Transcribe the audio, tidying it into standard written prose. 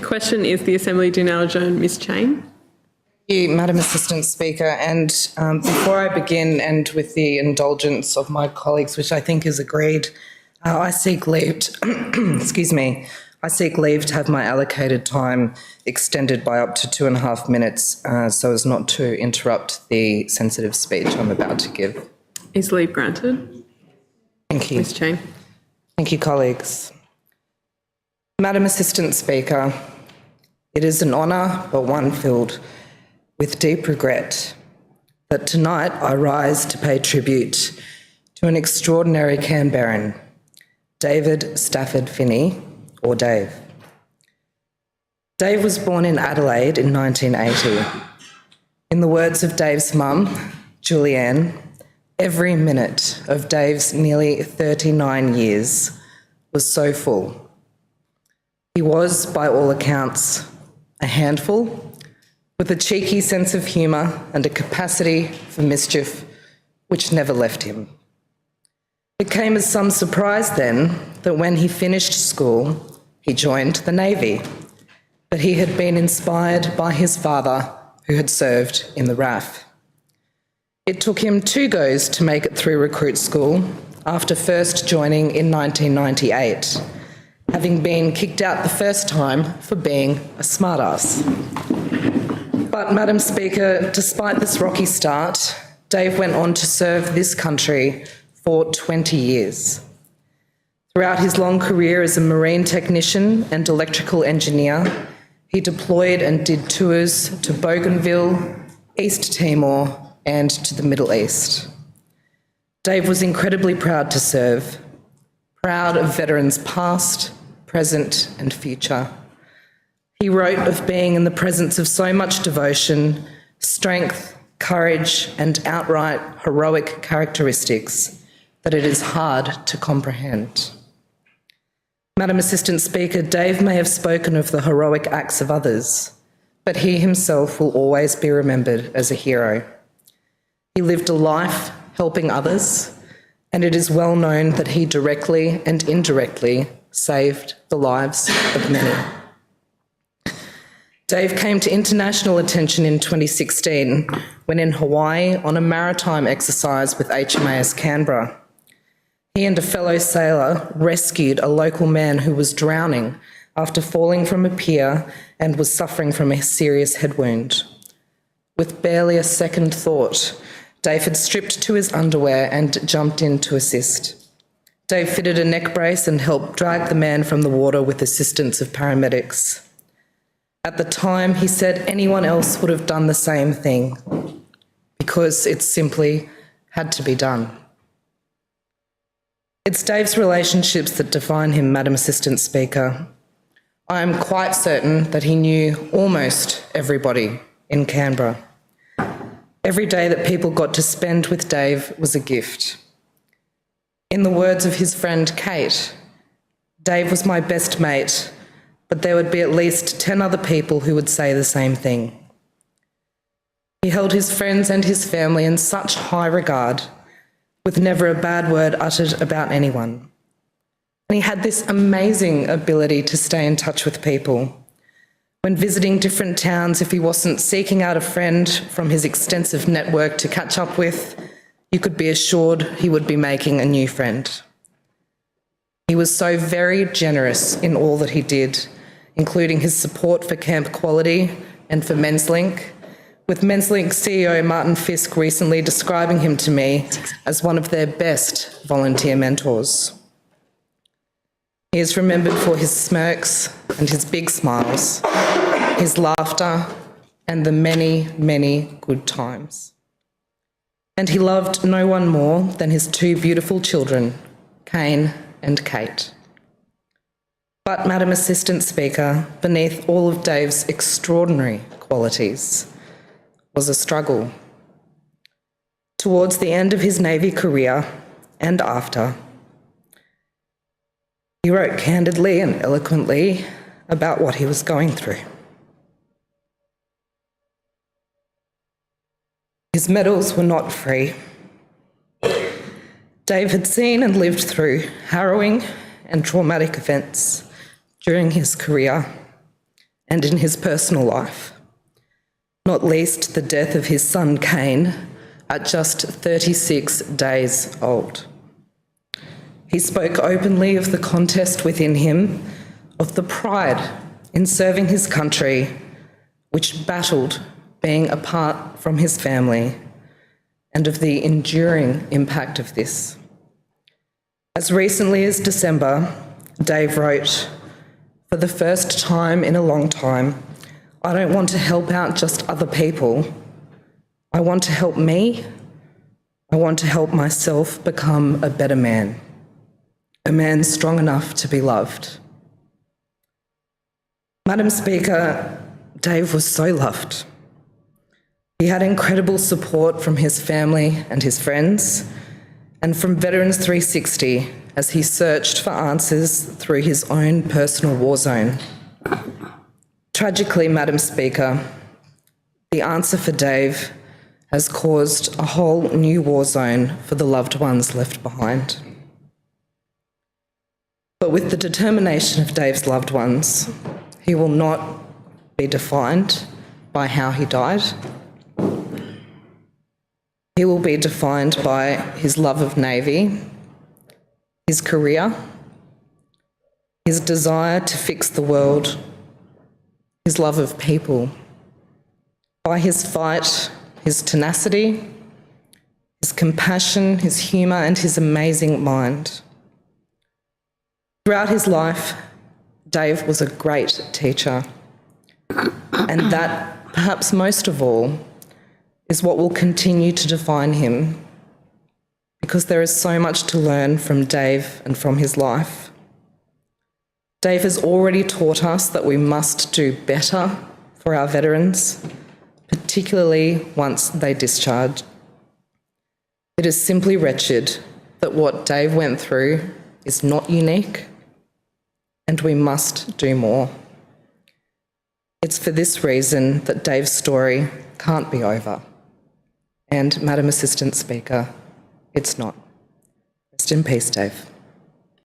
question is the Assembly do now adjourn. Ms Chain. Thank you, Madam Assistant Speaker. And before I begin, and with the indulgence of my colleagues, which I think is agreed, I seek leave to, excuse me, I seek leave to have my allocated time extended by up to 2.5 minutes so as not to interrupt the sensitive speech I'm about to give. Is leave granted? Thank you. Ms Chain. Thank you, colleagues. Madam Assistant Speaker, it is an honour, but one filled with deep regret, that tonight I rise to pay tribute to an extraordinary Canberran, David Stafford Finney, or Dave. Dave was born in Adelaide in 1980. In the words of Dave's mum, Julianne, every minute of Dave's nearly 39 years was so full. He was, by all accounts, a handful, with a cheeky sense of humour and a capacity for mischief which never left him. It came as some surprise then that when he finished school, he joined the Navy, but he had been inspired by his father, who had served in the RAF. It took him 2 goes to make it through recruit school after first joining in 1998, having been kicked out the first time for being a smartass. But, Madam Speaker, despite this rocky start, Dave went on to serve this country for 20 years. Throughout his long career as a marine technician and electrical engineer, he deployed and did tours to Bougainville, East Timor, and to the Middle East. Dave was incredibly proud to serve, proud of veterans past, present, and future. He wrote of being in the presence of so much devotion, strength, courage, and outright heroic characteristics that it is hard to comprehend. Madam Assistant Speaker, Dave may have spoken of the heroic acts of others, but he himself will always be remembered as a hero. He lived a life helping others, and it is well known that he directly and indirectly saved the lives of many. Dave came to international attention in 2016 when in Hawaii on a maritime exercise with HMAS Canberra. He and a fellow sailor rescued a local man who was drowning after falling from a pier and was suffering from a serious head wound. With barely a second thought, Dave had stripped to his underwear and jumped in to assist. Dave fitted a neck brace and helped drag the man from the water with assistance of paramedics. At the time, he said anyone else would have done the same thing because it simply had to be done. It's Dave's relationships that define him, Madam Assistant Speaker. I am quite certain that he knew almost everybody in Canberra. Every day that people got to spend with Dave was a gift. In the words of his friend Kate, Dave was my best mate, but there would be at least 10 other people who would say the same thing. He held his friends and his family in such high regard, with never a bad word uttered about anyone. And he had this amazing ability to stay in touch with people. When visiting different towns, if he wasn't seeking out a friend from his extensive network to catch up with, you could be assured he would be making a new friend. He was so very generous in all that he did, including his support for Camp Quality and for MensLink, with MensLink CEO Martin Fisk recently describing him to me as one of their best volunteer mentors. He is remembered for his smirks and his big smiles, his laughter, and the many, many good times. And he loved no one more than his 2 beautiful children, Kane and Kate. But, Madam Assistant Speaker, beneath all of Dave's extraordinary qualities was a struggle. Towards the end of his Navy career and after, he wrote candidly and eloquently about what he was going through. His medals were not free. Dave had seen and lived through harrowing and traumatic events during his career, and in his personal life, not least the death of his son Cain at just 36 days old. He spoke openly of the contest within him, of the pride in serving his country, which battled being apart from his family, and of the enduring impact of this. As recently as December, Dave wrote, "For the first time in a long time, I don't want to help out just other people. I want to help me. I want to help myself become a better man, a man strong enough to be loved." Madam Speaker, Dave was so loved. He had incredible support from his family and his friends, and from Veterans 360 as he searched for answers through his own personal war zone. Tragically, Madam Speaker, the answer for Dave has caused a whole new war zone for the loved ones left behind. But with the determination of Dave's loved ones, he will not be defined by how he died. He will be defined by his love of Navy, his career, his desire to fix the world, his love of people, by his fight, his tenacity, his compassion, his humour, and his amazing mind. Throughout his life, Dave was a great teacher, and that, perhaps most of all, is what will continue to define him, because there is so much to learn from Dave and from his life. Dave has already taught us that we must do better for our veterans, particularly once they discharge. It is simply wretched that what Dave went through is not unique, and we must do more. It's for this reason that Dave's story can't be over. And, Madam Assistant Speaker, it's not. Rest in peace, Dave.